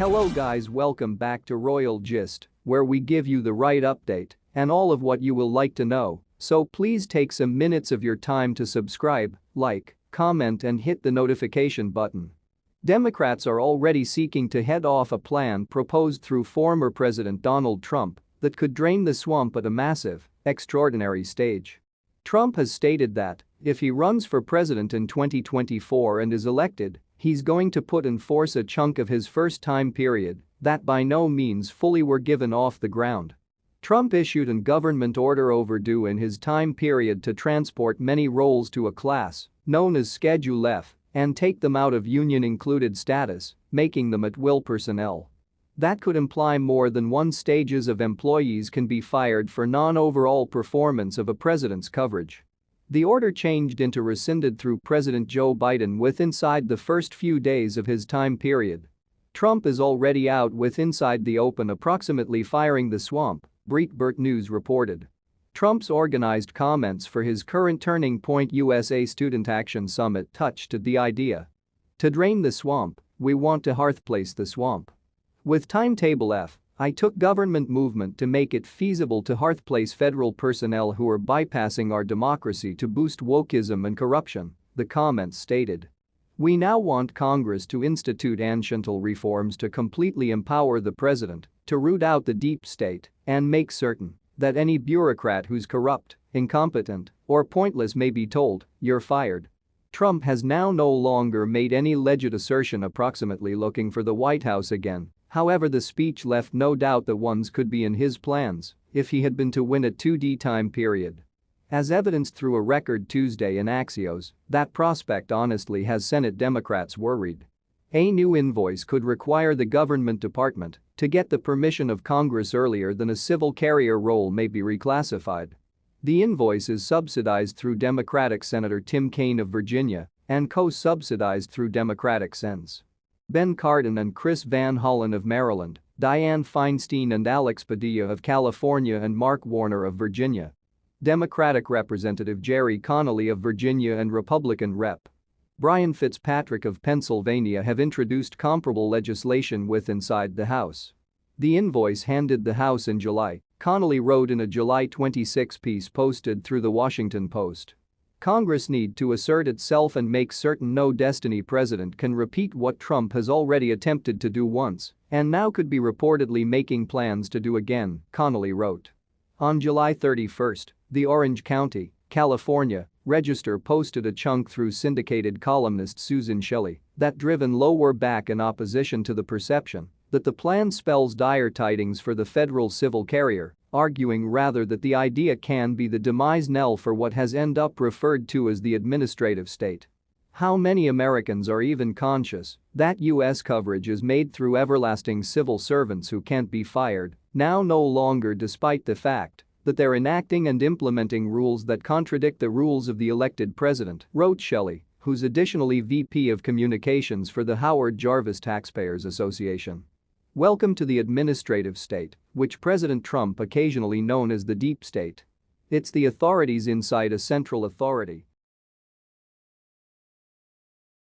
Hello guys, welcome back to Royal Gist, where we give you the right update and all of what you will like to know, so please take some minutes of your time to subscribe, like, comment and hit the notification button. Democrats are already seeking to head off a plan proposed through former President Donald Trump that could drain the swamp at a massive, extraordinary stage. Trump has stated that, if he runs for president in 2024 and is elected, he's going to put in force a chunk of his first time period that by no means fully were given off the ground. Trump issued a government order overdue in his time period to transport many roles to a class known as Schedule F and take them out of union-included status, making them at-will personnel. That could imply more than one stages of employees can be fired for non-overall performance of a president's coverage. The order changed into rescinded through President Joe Biden with inside the first few days of his time period. Trump is already out with inside the open approximately firing the swamp, Breitbart News reported. Trump's organized comments for his current Turning Point USA Student Action Summit touched at the idea. To drain the swamp, we want to hearthplace the swamp. With Timetable F, I took government movement to make it feasible to hearthplace federal personnel who are bypassing our democracy to boost wokeism and corruption, the comments stated. We now want Congress to institute ancient reforms to completely empower the president to root out the deep state and make certain that any bureaucrat who's corrupt, incompetent, or pointless may be told, "You're fired." Trump has now no longer made any alleged assertion approximately looking for the White House again. However, the speech left no doubt that ones could be in his plans if he had been to win a 2D time period. As evidenced through a record Tuesday in Axios, that prospect honestly has Senate Democrats worried. A new invoice could require the government department to get the permission of Congress earlier than a civil carrier role may be reclassified. The invoice is subsidized through Democratic Senator Tim Kaine of Virginia and co-subsidized through Democratic Sens. Ben Cardin and Chris Van Hollen of Maryland, Dianne Feinstein and Alex Padilla of California and Mark Warner of Virginia. Democratic Representative Jerry Connolly of Virginia and Republican Rep. Brian Fitzpatrick of Pennsylvania have introduced comparable legislation with inside the House. The invoice handed the House in July, Connolly wrote in a July 26 piece posted through the Washington Post. Congress need to assert itself and make certain no destiny president can repeat what Trump has already attempted to do once and now could be reportedly making plans to do again, Connolly wrote. On July 31, the Orange County, California, Register posted a chunk through syndicated columnist Susan Shelley that driven lower back in opposition to the perception that the plan spells dire tidings for the federal civil carrier, arguing rather that the idea can be the demise knell for what has ended up referred to as the administrative state. How many Americans are even conscious that U.S. coverage is made through everlasting civil servants who can't be fired, now no longer despite the fact that they're enacting and implementing rules that contradict the rules of the elected president, wrote Shelley, who's additionally VP of Communications for the Howard Jarvis Taxpayers Association. Welcome to the administrative state, which President Trump occasionally known as the deep state. It's the authorities inside a central authority